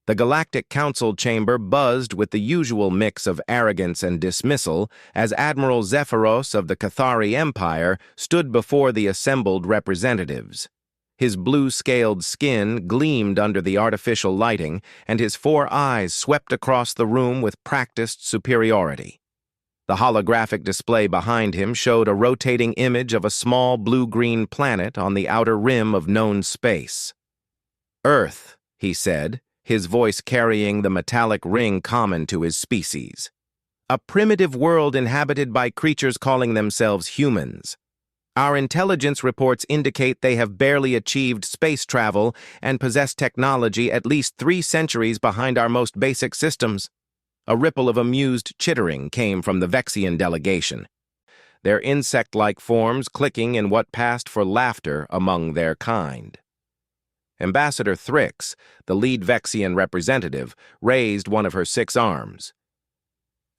The Galactic Council chamber buzzed with the usual mix of arrogance and dismissal as Admiral Zephyros of the Cathari Empire stood before the assembled representatives. His blue-scaled skin gleamed under the artificial lighting, and his 4 eyes swept across the room with practiced superiority. The holographic display behind him showed a rotating image of a small blue-green planet on the outer rim of known space. "Earth," he said, his voice carrying the metallic ring common to his species. "A primitive world inhabited by creatures calling themselves humans. Our intelligence reports indicate they have barely achieved space travel and possess technology at least 3 centuries behind our most basic systems." A ripple of amused chittering came from the Vexian delegation, their insect-like forms clicking in what passed for laughter among their kind. Ambassador Thrix, the lead Vexian representative, raised one of her 6 arms.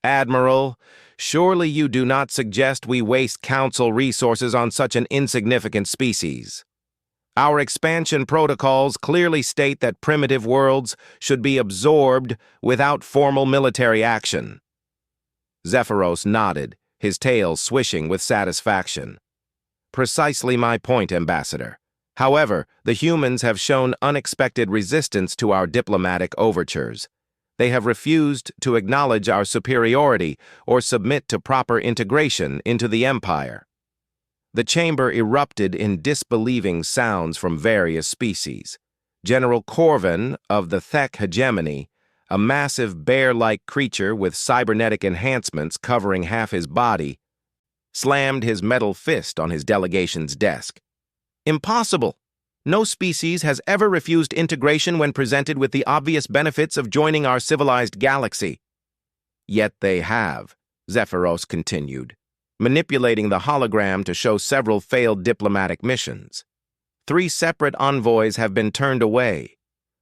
"Admiral, surely you do not suggest we waste Council resources on such an insignificant species. Our expansion protocols clearly state that primitive worlds should be absorbed without formal military action." Zephyros nodded, his tail swishing with satisfaction. "Precisely my point, Ambassador. However, the humans have shown unexpected resistance to our diplomatic overtures. They have refused to acknowledge our superiority or submit to proper integration into the Empire." The chamber erupted in disbelieving sounds from various species. General Corvin of the Thek hegemony, a massive bear-like creature with cybernetic enhancements covering half his body, slammed his metal fist on his delegation's desk. "Impossible! No species has ever refused integration when presented with the obvious benefits of joining our civilized galaxy." "Yet they have," Zephyros continued, manipulating the hologram to show several failed diplomatic missions. 3 separate envoys have been turned away.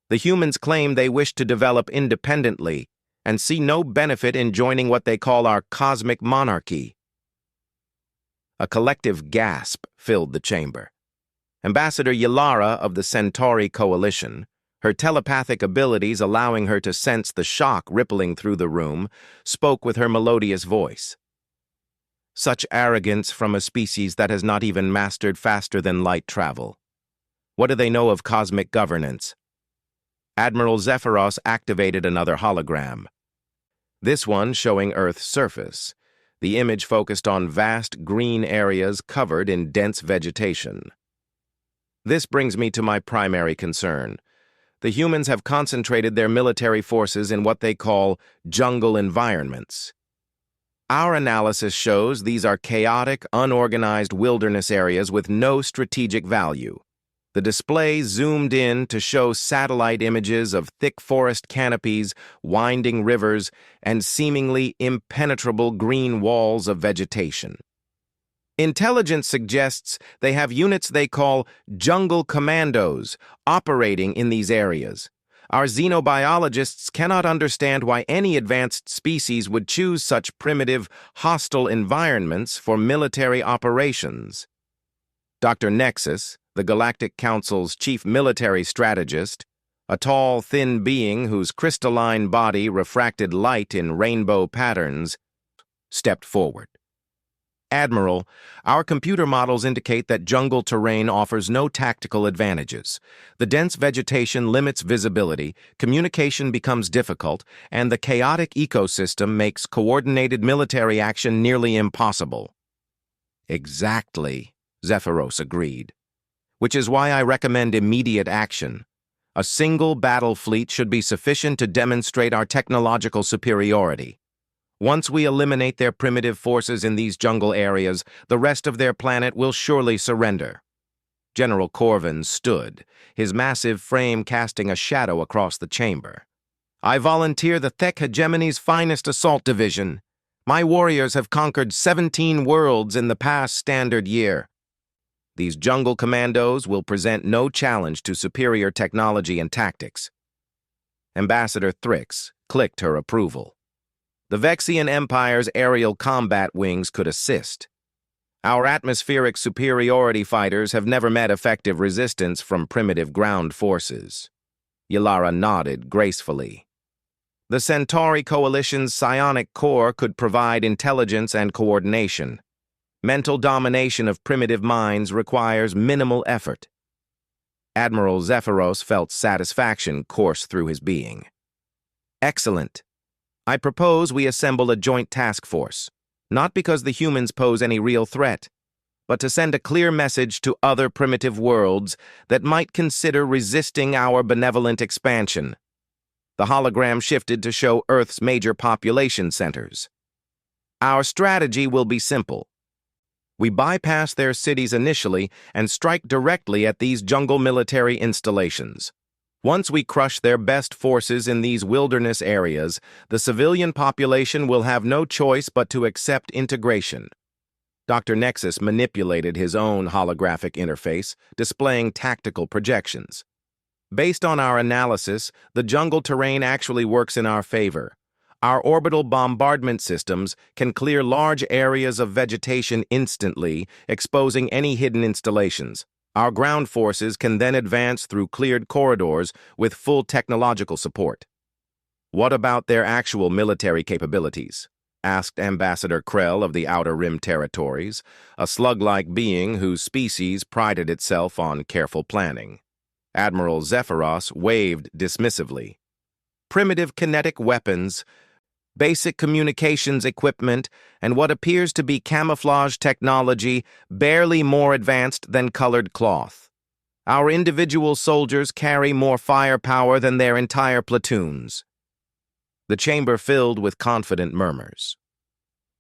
The humans claim they wish to develop independently and see no benefit in joining what they call our cosmic monarchy. A collective gasp filled the chamber. Ambassador Ylara of the Centauri Coalition, her telepathic abilities allowing her to sense the shock rippling through the room, spoke with her melodious voice. "Such arrogance from a species that has not even mastered faster-than-light travel. What do they know of cosmic governance?" Admiral Zephyros activated another hologram. This one showing Earth's surface. The image focused on vast green areas covered in dense vegetation. "This brings me to my primary concern. The humans have concentrated their military forces in what they call jungle environments. Our analysis shows these are chaotic, unorganized wilderness areas with no strategic value. The display zoomed in to show satellite images of thick forest canopies, winding rivers, and seemingly impenetrable green walls of vegetation. Intelligence suggests they have units they call jungle commandos operating in these areas. Our xenobiologists cannot understand why any advanced species would choose such primitive, hostile environments for military operations." Dr. Nexus, the Galactic Council's chief military strategist, a tall, thin being whose crystalline body refracted light in rainbow patterns, stepped forward. "Admiral, our computer models indicate that jungle terrain offers no tactical advantages. The dense vegetation limits visibility, communication becomes difficult, and the chaotic ecosystem makes coordinated military action nearly impossible." "Exactly," Zephyros agreed. "Which is why I recommend immediate action. A single battle fleet should be sufficient to demonstrate our technological superiority. Once we eliminate their primitive forces in these jungle areas, the rest of their planet will surely surrender." General Corvin stood, his massive frame casting a shadow across the chamber. "I volunteer the Thek hegemony's finest assault division. My warriors have conquered 17 worlds in the past standard year. These jungle commandos will present no challenge to superior technology and tactics." Ambassador Thrix clicked her approval. The Vexian Empire's aerial combat wings could assist. Our atmospheric superiority fighters have never met effective resistance from primitive ground forces. Ylara nodded gracefully. The Centauri Coalition's psionic core could provide intelligence and coordination. Mental domination of primitive minds requires minimal effort. Admiral Zephyros felt satisfaction course through his being. Excellent. I propose we assemble a joint task force, not because the humans pose any real threat, but to send a clear message to other primitive worlds that might consider resisting our benevolent expansion. The hologram shifted to show Earth's major population centers. Our strategy will be simple. We bypass their cities initially and strike directly at these jungle military installations. Once we crush their best forces in these wilderness areas, the civilian population will have no choice but to accept integration. Dr. Nexus manipulated his own holographic interface, displaying tactical projections. Based on our analysis, the jungle terrain actually works in our favor. Our orbital bombardment systems can clear large areas of vegetation instantly, exposing any hidden installations. Our ground forces can then advance through cleared corridors with full technological support. What about their actual military capabilities? Asked Ambassador Krell of the Outer Rim Territories, a slug-like being whose species prided itself on careful planning. Admiral Zephyros waved dismissively. Primitive kinetic weapons, basic communications equipment, and what appears to be camouflage technology barely more advanced than colored cloth. Our individual soldiers carry more firepower than their entire platoons. The chamber filled with confident murmurs.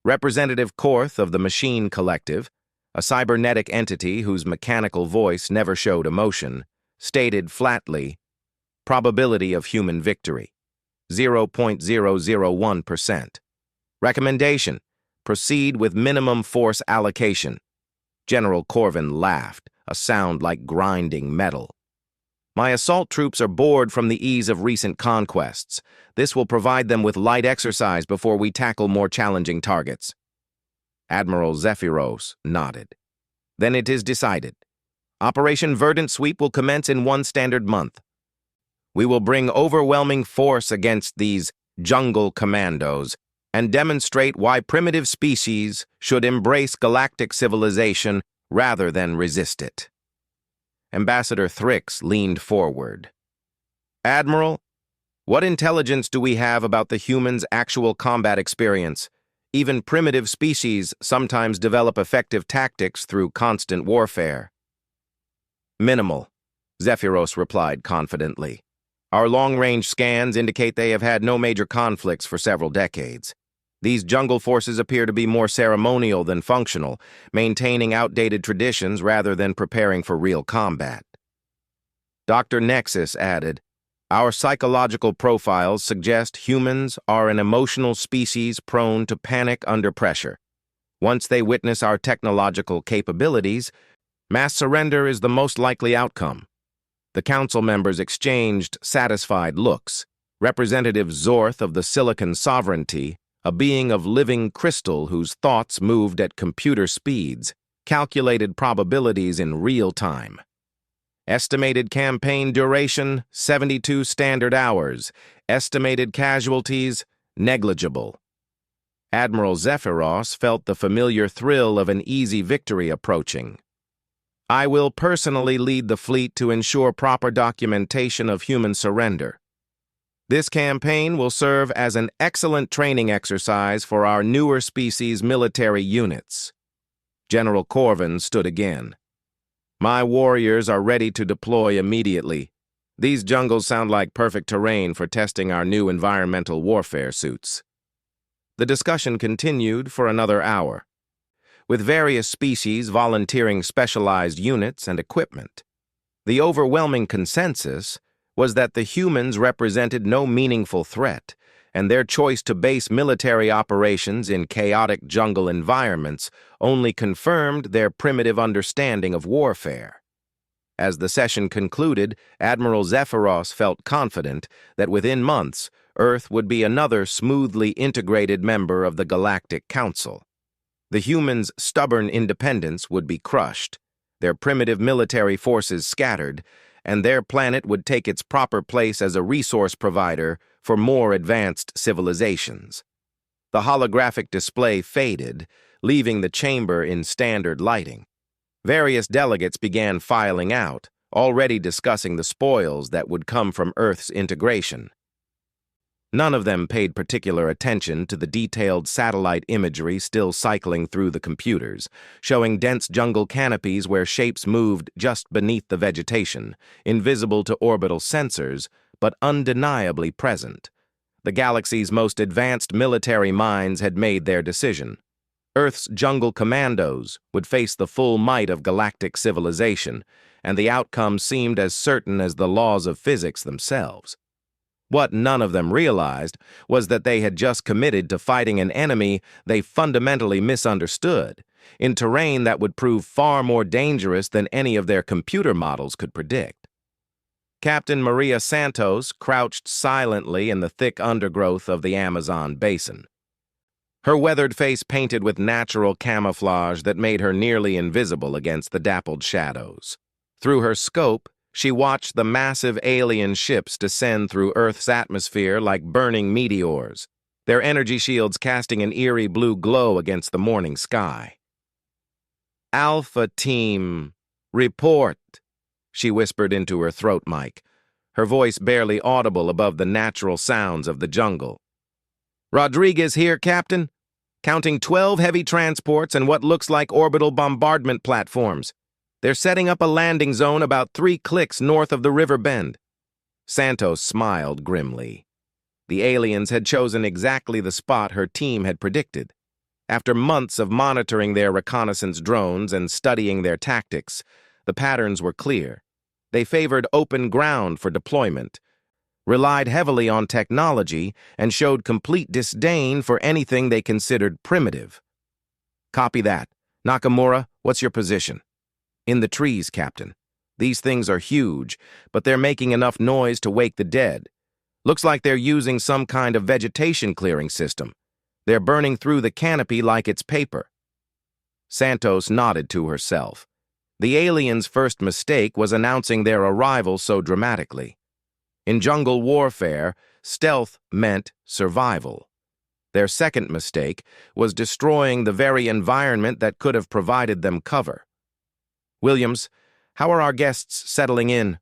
Representative Korth of the Machine Collective, a cybernetic entity whose mechanical voice never showed emotion, stated flatly, probability of human victory, 0.001%. Recommendation, proceed with minimum force allocation. General Corvin laughed, a sound like grinding metal. My assault troops are bored from the ease of recent conquests. This will provide them with light exercise before we tackle more challenging targets. Admiral Zephyros nodded. Then it is decided. Operation Verdant Sweep will commence in one standard month. We will bring overwhelming force against these jungle commandos and demonstrate why primitive species should embrace galactic civilization rather than resist it. Ambassador Thrix leaned forward. Admiral, what intelligence do we have about the humans' actual combat experience? Even primitive species sometimes develop effective tactics through constant warfare. Minimal, Zephyros replied confidently. Our long-range scans indicate they have had no major conflicts for several decades. These jungle forces appear to be more ceremonial than functional, maintaining outdated traditions rather than preparing for real combat. Dr. Nexus added, our psychological profiles suggest humans are an emotional species prone to panic under pressure. Once they witness our technological capabilities, mass surrender is the most likely outcome. The council members exchanged satisfied looks. Representative Zorth of the Silicon Sovereignty, a being of living crystal whose thoughts moved at computer speeds, calculated probabilities in real time. Estimated campaign duration, 72 standard hours. Estimated casualties, negligible. Admiral Zephyros felt the familiar thrill of an easy victory approaching. I will personally lead the fleet to ensure proper documentation of human surrender. This campaign will serve as an excellent training exercise for our newer species military units. General Corvin stood again. My warriors are ready to deploy immediately. These jungles sound like perfect terrain for testing our new environmental warfare suits. The discussion continued for another hour, with various species volunteering specialized units and equipment. The overwhelming consensus was that the humans represented no meaningful threat, and their choice to base military operations in chaotic jungle environments only confirmed their primitive understanding of warfare. As the session concluded, Admiral Zephyros felt confident that within months, Earth would be another smoothly integrated member of the Galactic Council. The humans' stubborn independence would be crushed, their primitive military forces scattered, and their planet would take its proper place as a resource provider for more advanced civilizations. The holographic display faded, leaving the chamber in standard lighting. Various delegates began filing out, already discussing the spoils that would come from Earth's integration. None of them paid particular attention to the detailed satellite imagery still cycling through the computers, showing dense jungle canopies where shapes moved just beneath the vegetation, invisible to orbital sensors, but undeniably present. The galaxy's most advanced military minds had made their decision. Earth's jungle commandos would face the full might of galactic civilization, and the outcome seemed as certain as the laws of physics themselves. What none of them realized was that they had just committed to fighting an enemy they fundamentally misunderstood, in terrain that would prove far more dangerous than any of their computer models could predict. Captain Maria Santos crouched silently in the thick undergrowth of the Amazon basin. Her weathered face painted with natural camouflage that made her nearly invisible against the dappled shadows. Through her scope, she watched the massive alien ships descend through Earth's atmosphere like burning meteors, their energy shields casting an eerie blue glow against the morning sky. "Alpha Team, report," she whispered into her throat mic, her voice barely audible above the natural sounds of the jungle. "Rodriguez here, Captain. Counting 12 heavy transports and what looks like orbital bombardment platforms. They're setting up a landing zone about 3 clicks north of the river bend." Santos smiled grimly. The aliens had chosen exactly the spot her team had predicted. After months of monitoring their reconnaissance drones and studying their tactics, the patterns were clear. They favored open ground for deployment, relied heavily on technology, and showed complete disdain for anything they considered primitive. "Copy that. Nakamura, what's your position?" "In the trees, Captain. These things are huge, but they're making enough noise to wake the dead. Looks like they're using some kind of vegetation clearing system. They're burning through the canopy like it's paper." Santos nodded to herself. The aliens' first mistake was announcing their arrival so dramatically. In jungle warfare, stealth meant survival. Their second mistake was destroying the very environment that could have provided them cover. "Williams, how are our guests settling in?"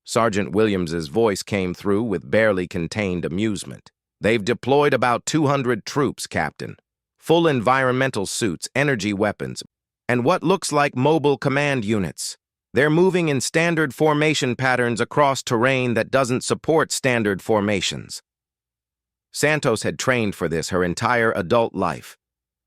Sergeant Williams's voice came through with barely contained amusement. "They've deployed about 200 troops, Captain. Full environmental suits, energy weapons, and what looks like mobile command units. They're moving in standard formation patterns across terrain that doesn't support standard formations." Santos had trained for this her entire adult life.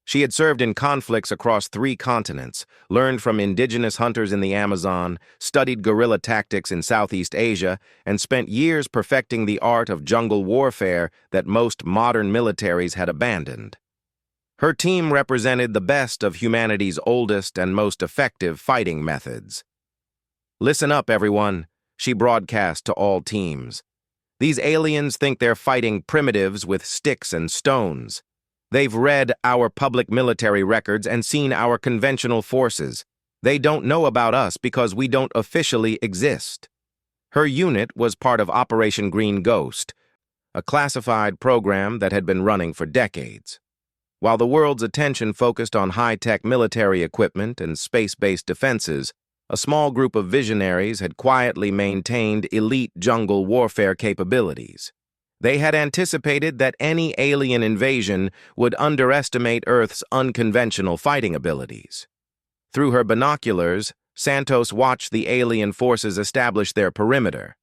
She had served in conflicts across 3 continents, learned from indigenous hunters in the Amazon, studied guerrilla tactics in Southeast Asia, and spent years perfecting the art of jungle warfare that most modern militaries had abandoned. Her team represented the best of humanity's oldest and most effective fighting methods. "Listen up, everyone," she broadcast to all teams. "These aliens think they're fighting primitives with sticks and stones. They've read our public military records and seen our conventional forces. They don't know about us because we don't officially exist." Her unit was part of Operation Green Ghost, a classified program that had been running for decades. While the world's attention focused on high-tech military equipment and space-based defenses, a small group of visionaries had quietly maintained elite jungle warfare capabilities. They had anticipated that any alien invasion would underestimate Earth's unconventional fighting abilities. Through her binoculars, Santos watched the alien forces establish their perimeter.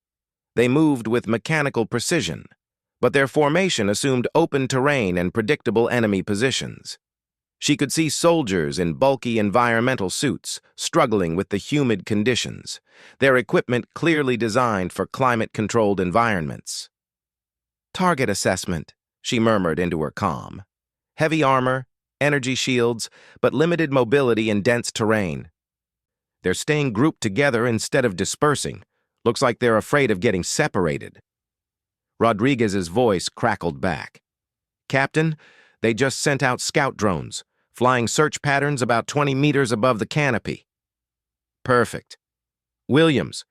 They moved with mechanical precision, but their formation assumed open terrain and predictable enemy positions. She could see soldiers in bulky environmental suits struggling with the humid conditions, their equipment clearly designed for climate-controlled environments. "Target assessment," she murmured into her comm. "Heavy armor, energy shields, but limited mobility in dense terrain. They're staying grouped together instead of dispersing. Looks like they're afraid of getting separated." Rodriguez's voice crackled back. "Captain, they just sent out scout drones, flying search patterns about 20 meters above the canopy." "Perfect. Williams,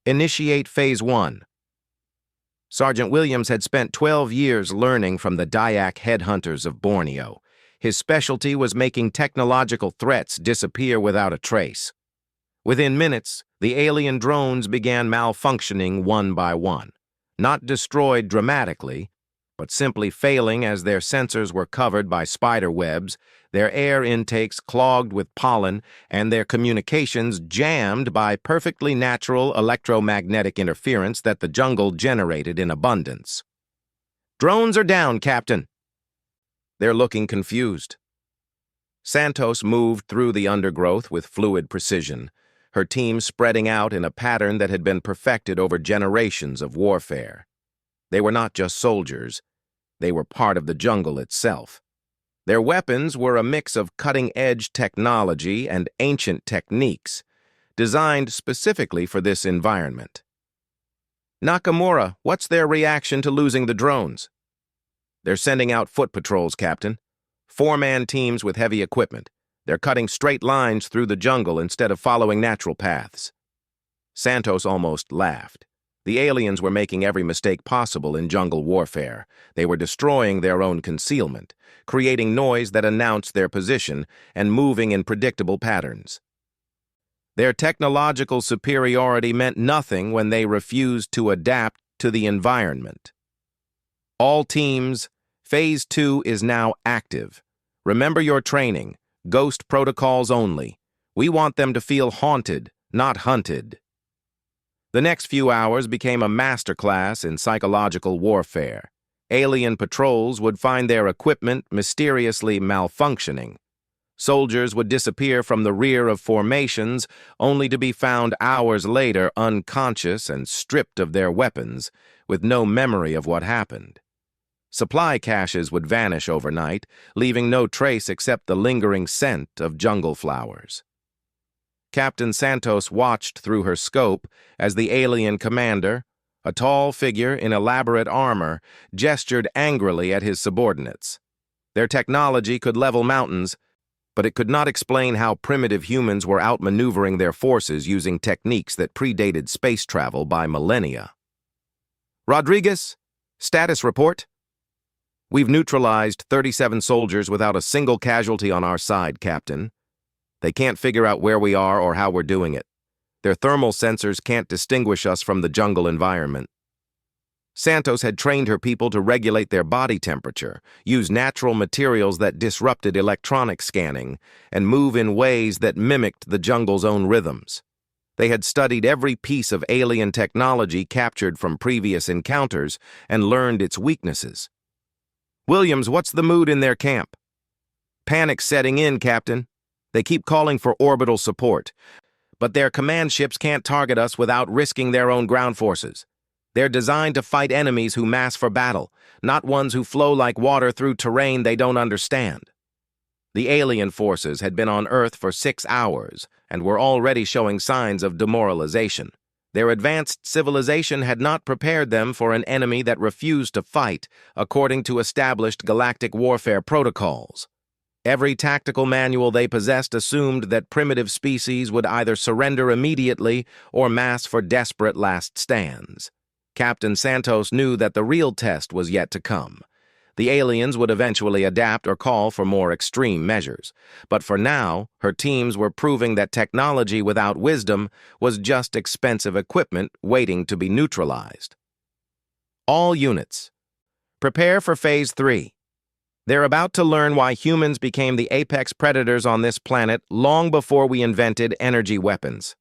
Initiate Phase 1. Sergeant Williams had spent 12 years learning from the Dayak headhunters of Borneo. His specialty was making technological threats disappear without a trace. Within minutes, the alien drones began malfunctioning one by one. Not destroyed dramatically, but simply failing as their sensors were covered by spider webs, their air intakes clogged with pollen, and their communications jammed by perfectly natural electromagnetic interference that the jungle generated in abundance. "Drones are down, Captain." They're looking confused. Santos moved through the undergrowth with fluid precision, her team spreading out in a pattern that had been perfected over generations of warfare. They were not just soldiers. They were part of the jungle itself. Their weapons were a mix of cutting-edge technology and ancient techniques, designed specifically for this environment. "Nakamura, what's their reaction to losing the drones?" "They're sending out foot patrols, Captain. 4-man teams with heavy equipment. They're cutting straight lines through the jungle instead of following natural paths." Santos almost laughed. The aliens were making every mistake possible in jungle warfare. They were destroying their own concealment, creating noise that announced their position, and moving in predictable patterns. Their technological superiority meant nothing when they refused to adapt to the environment. "All teams, Phase 2 is now active. Remember your training, ghost protocols only. We want them to feel haunted, not hunted." The next few hours became a masterclass in psychological warfare. Alien patrols would find their equipment mysteriously malfunctioning. Soldiers would disappear from the rear of formations, only to be found hours later unconscious and stripped of their weapons, with no memory of what happened. Supply caches would vanish overnight, leaving no trace except the lingering scent of jungle flowers. Captain Santos watched through her scope as the alien commander, a tall figure in elaborate armor, gestured angrily at his subordinates. Their technology could level mountains, but it could not explain how primitive humans were outmaneuvering their forces using techniques that predated space travel by millennia. "Rodriguez, status report." "We've neutralized 37 soldiers without a single casualty on our side, Captain. They can't figure out where we are or how we're doing it. Their thermal sensors can't distinguish us from the jungle environment." Santos had trained her people to regulate their body temperature, use natural materials that disrupted electronic scanning, and move in ways that mimicked the jungle's own rhythms. They had studied every piece of alien technology captured from previous encounters and learned its weaknesses. "Williams, what's the mood in their camp?" "Panic's setting in, Captain. They keep calling for orbital support, but their command ships can't target us without risking their own ground forces. They're designed to fight enemies who mass for battle, not ones who flow like water through terrain they don't understand." The alien forces had been on Earth for 6 hours and were already showing signs of demoralization. Their advanced civilization had not prepared them for an enemy that refused to fight according to established galactic warfare protocols. Every tactical manual they possessed assumed that primitive species would either surrender immediately or mass for desperate last stands. Captain Santos knew that the real test was yet to come. The aliens would eventually adapt or call for more extreme measures. But for now, her teams were proving that technology without wisdom was just expensive equipment waiting to be neutralized. "All units, prepare for Phase 3. They're about to learn why humans became the apex predators on this planet long before we invented energy weapons."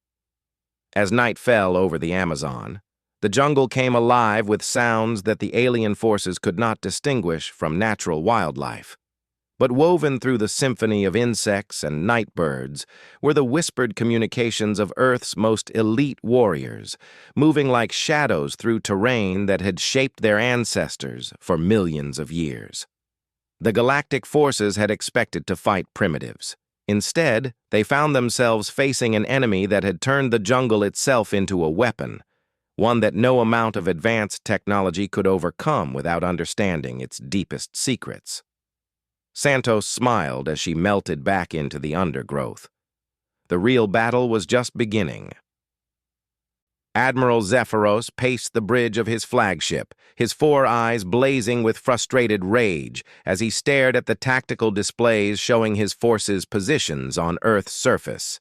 As night fell over the Amazon, the jungle came alive with sounds that the alien forces could not distinguish from natural wildlife. But woven through the symphony of insects and night birds were the whispered communications of Earth's most elite warriors, moving like shadows through terrain that had shaped their ancestors for millions of years. The galactic forces had expected to fight primitives. Instead, they found themselves facing an enemy that had turned the jungle itself into a weapon, one that no amount of advanced technology could overcome without understanding its deepest secrets. Santos smiled as she melted back into the undergrowth. The real battle was just beginning. Admiral Zephyros paced the bridge of his flagship, his 4 eyes blazing with frustrated rage as he stared at the tactical displays showing his forces' positions on Earth's surface.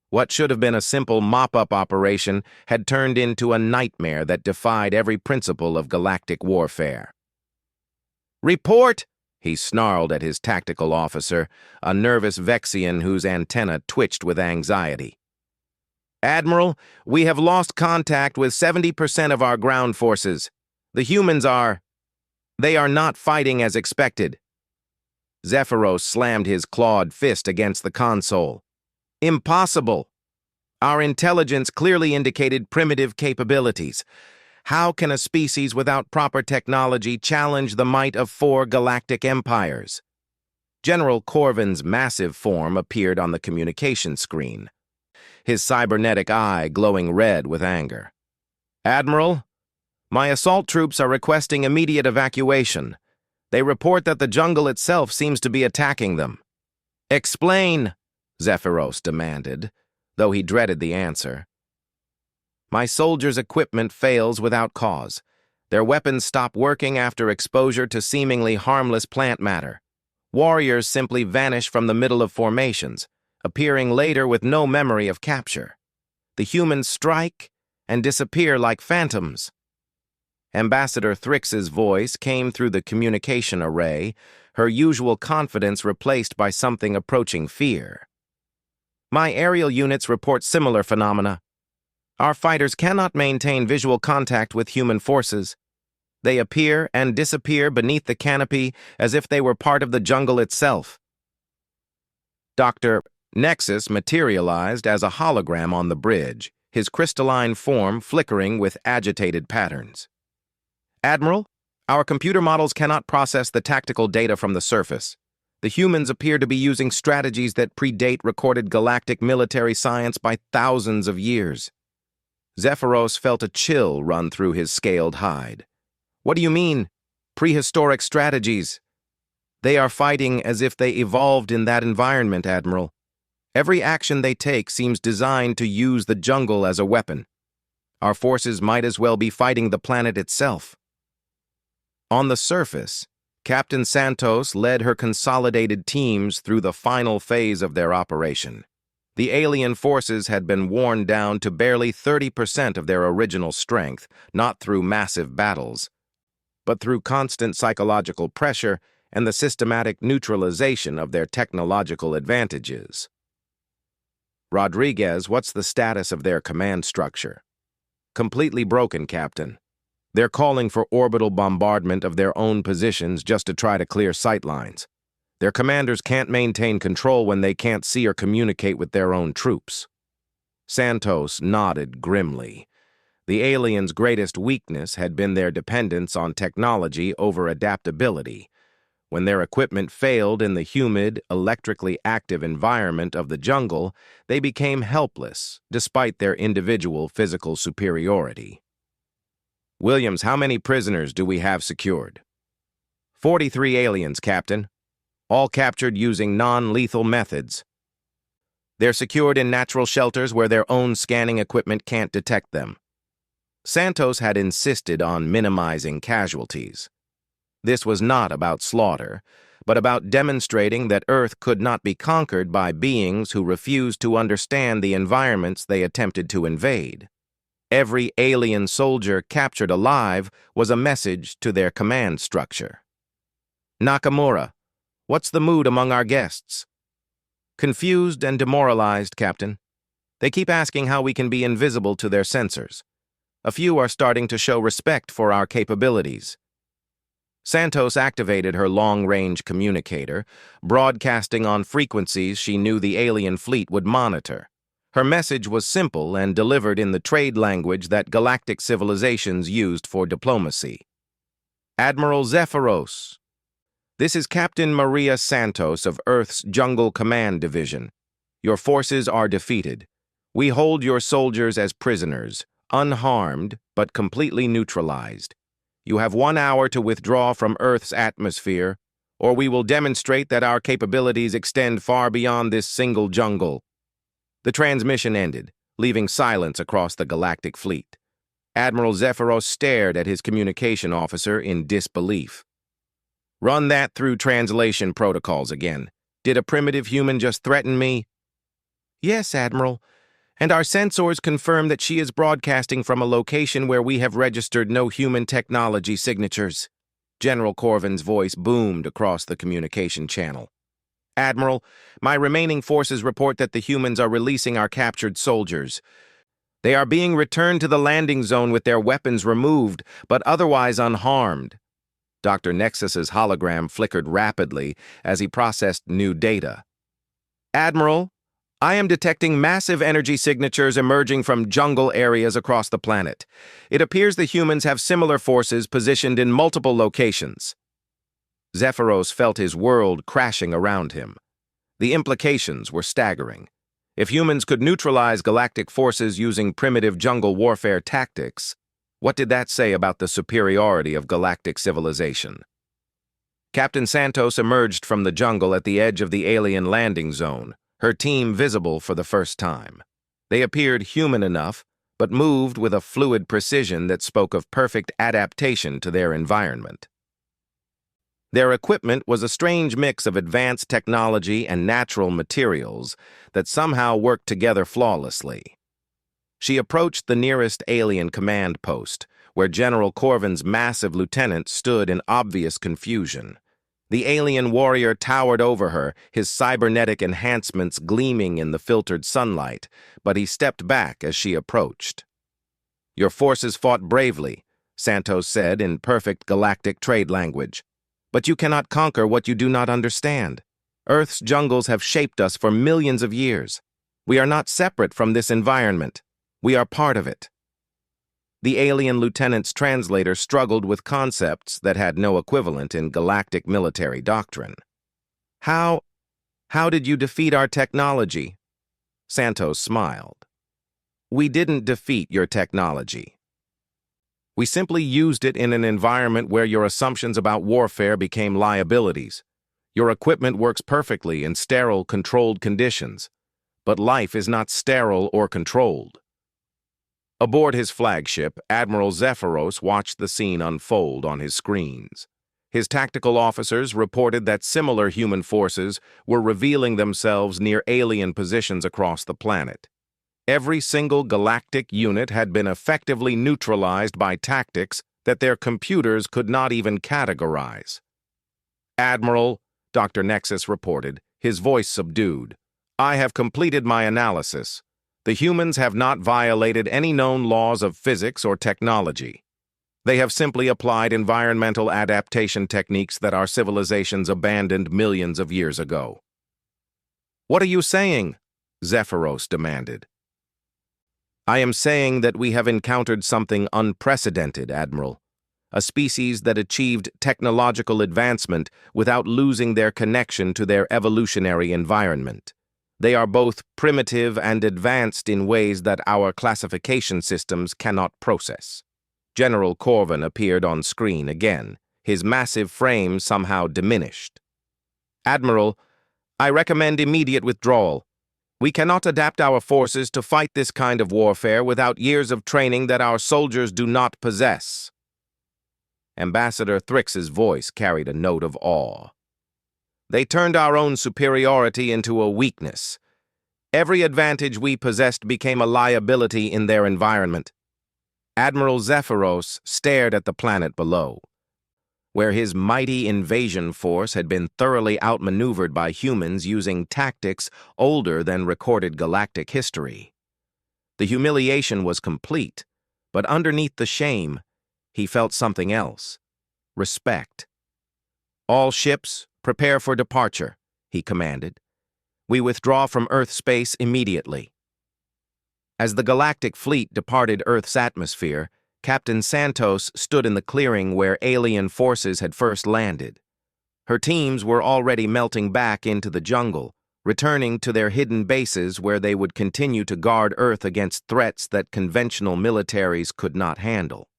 What should have been a simple mop-up operation had turned into a nightmare that defied every principle of galactic warfare. "Report!" he snarled at his tactical officer, a nervous Vexian whose antenna twitched with anxiety. "Admiral, we have lost contact with 70% of our ground forces. The humans they are not fighting as expected." Zephyros slammed his clawed fist against the console. "Impossible! Our intelligence clearly indicated primitive capabilities. How can a species without proper technology challenge the might of 4 galactic empires?" General Corvin's massive form appeared on the communication screen, his cybernetic eye glowing red with anger. "Admiral, my assault troops are requesting immediate evacuation. They report that the jungle itself seems to be attacking them." "Explain," Zephyros demanded, though he dreaded the answer. "My soldiers' equipment fails without cause. Their weapons stop working after exposure to seemingly harmless plant matter. Warriors simply vanish from the middle of formations, appearing later with no memory of capture. The humans strike and disappear like phantoms." Ambassador Thrix's voice came through the communication array, her usual confidence replaced by something approaching fear. "My aerial units report similar phenomena. Our fighters cannot maintain visual contact with human forces. They appear and disappear beneath the canopy as if they were part of the jungle itself." Dr. Nexus materialized as a hologram on the bridge, his crystalline form flickering with agitated patterns. "Admiral, our computer models cannot process the tactical data from the surface. The humans appear to be using strategies that predate recorded galactic military science by thousands of years." Zephyros felt a chill run through his scaled hide. "What do you mean, prehistoric strategies?" "They are fighting as if they evolved in that environment, Admiral. Every action they take seems designed to use the jungle as a weapon. Our forces might as well be fighting the planet itself." On the surface, Captain Santos led her consolidated teams through the final phase of their operation. The alien forces had been worn down to barely 30% of their original strength, not through massive battles, but through constant psychological pressure and the systematic neutralization of their technological advantages. "Rodriguez, what's the status of their command structure?" "Completely broken, Captain. They're calling for orbital bombardment of their own positions just to try to clear sightlines. Their commanders can't maintain control when they can't see or communicate with their own troops." Santos nodded grimly. The aliens' greatest weakness had been their dependence on technology over adaptability. When their equipment failed in the humid, electrically active environment of the jungle, they became helpless, despite their individual physical superiority. "Williams, how many prisoners do we have secured?" 43 aliens, Captain. All captured using non-lethal methods. They're secured in natural shelters where their own scanning equipment can't detect them." Santos had insisted on minimizing casualties. This was not about slaughter, but about demonstrating that Earth could not be conquered by beings who refused to understand the environments they attempted to invade. Every alien soldier captured alive was a message to their command structure. "Nakamura, what's the mood among our guests?" "Confused and demoralized, Captain. They keep asking how we can be invisible to their sensors. A few are starting to show respect for our capabilities." Santos activated her long-range communicator, broadcasting on frequencies she knew the alien fleet would monitor. Her message was simple and delivered in the trade language that galactic civilizations used for diplomacy. "Admiral Zephyros, this is Captain Maria Santos of Earth's Jungle Command Division. Your forces are defeated. We hold your soldiers as prisoners, unharmed but completely neutralized. You have 1 hour to withdraw from Earth's atmosphere, or we will demonstrate that our capabilities extend far beyond this single jungle." The transmission ended, leaving silence across the galactic fleet. Admiral Zephyros stared at his communication officer in disbelief. "Run that through translation protocols again. Did a primitive human just threaten me?" "Yes, Admiral. And our sensors confirm that she is broadcasting from a location where we have registered no human technology signatures." General Corvin's voice boomed across the communication channel. "Admiral, my remaining forces report that the humans are releasing our captured soldiers. They are being returned to the landing zone with their weapons removed, but otherwise unharmed." Dr. Nexus's hologram flickered rapidly as he processed new data. "Admiral, I am detecting massive energy signatures emerging from jungle areas across the planet. It appears the humans have similar forces positioned in multiple locations." Zephyros felt his world crashing around him. The implications were staggering. If humans could neutralize galactic forces using primitive jungle warfare tactics, what did that say about the superiority of galactic civilization? Captain Santos emerged from the jungle at the edge of the alien landing zone, her team visible for the first time. They appeared human enough, but moved with a fluid precision that spoke of perfect adaptation to their environment. Their equipment was a strange mix of advanced technology and natural materials that somehow worked together flawlessly. She approached the nearest alien command post, where General Corvin's massive lieutenant stood in obvious confusion. The alien warrior towered over her, his cybernetic enhancements gleaming in the filtered sunlight, but he stepped back as she approached. "Your forces fought bravely," Santos said in perfect galactic trade language. "But you cannot conquer what you do not understand. Earth's jungles have shaped us for millions of years. We are not separate from this environment. We are part of it." The alien lieutenant's translator struggled with concepts that had no equivalent in galactic military doctrine. How did you defeat our technology?" Santos smiled. "We didn't defeat your technology. We simply used it in an environment where your assumptions about warfare became liabilities. Your equipment works perfectly in sterile, controlled conditions, but life is not sterile or controlled." Aboard his flagship, Admiral Zephyros watched the scene unfold on his screens. His tactical officers reported that similar human forces were revealing themselves near alien positions across the planet. Every single galactic unit had been effectively neutralized by tactics that their computers could not even categorize. "Admiral," Dr. Nexus reported, his voice subdued, "I have completed my analysis. The humans have not violated any known laws of physics or technology. They have simply applied environmental adaptation techniques that our civilizations abandoned millions of years ago." "What are you saying?" Zephyros demanded. "I am saying that we have encountered something unprecedented, Admiral. A species that achieved technological advancement without losing their connection to their evolutionary environment. They are both primitive and advanced in ways that our classification systems cannot process." General Corvin appeared on screen again, his massive frame somehow diminished. "Admiral, I recommend immediate withdrawal. We cannot adapt our forces to fight this kind of warfare without years of training that our soldiers do not possess." Ambassador Thrix's voice carried a note of awe. "They turned our own superiority into a weakness. Every advantage we possessed became a liability in their environment." Admiral Zephyros stared at the planet below, where his mighty invasion force had been thoroughly outmaneuvered by humans using tactics older than recorded galactic history. The humiliation was complete, but underneath the shame, he felt something else: respect. "All ships, prepare for departure," he commanded. "We withdraw from Earth space immediately." As the galactic fleet departed Earth's atmosphere, Captain Santos stood in the clearing where alien forces had first landed. Her teams were already melting back into the jungle, returning to their hidden bases where they would continue to guard Earth against threats that conventional militaries could not handle.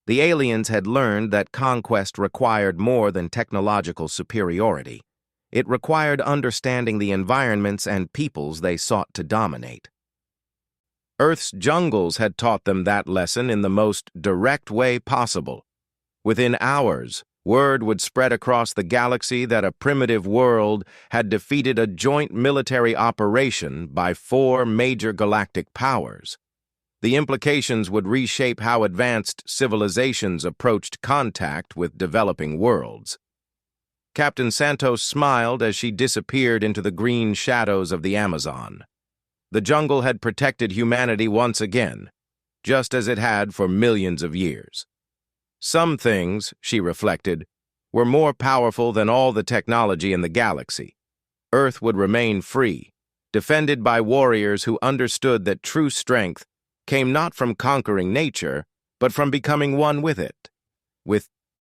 The aliens had learned that conquest required more than technological superiority. It required understanding the environments and peoples they sought to dominate. Earth's jungles had taught them that lesson in the most direct way possible. Within hours, word would spread across the galaxy that a primitive world had defeated a joint military operation by 4 major galactic powers. The implications would reshape how advanced civilizations approached contact with developing worlds. Captain Santos smiled as she disappeared into the green shadows of the Amazon. The jungle had protected humanity once again, just as it had for millions of years. Some things, she reflected, were more powerful than all the technology in the galaxy. Earth would remain free, defended by warriors who understood that true strength came not from conquering nature, but from becoming one with it. With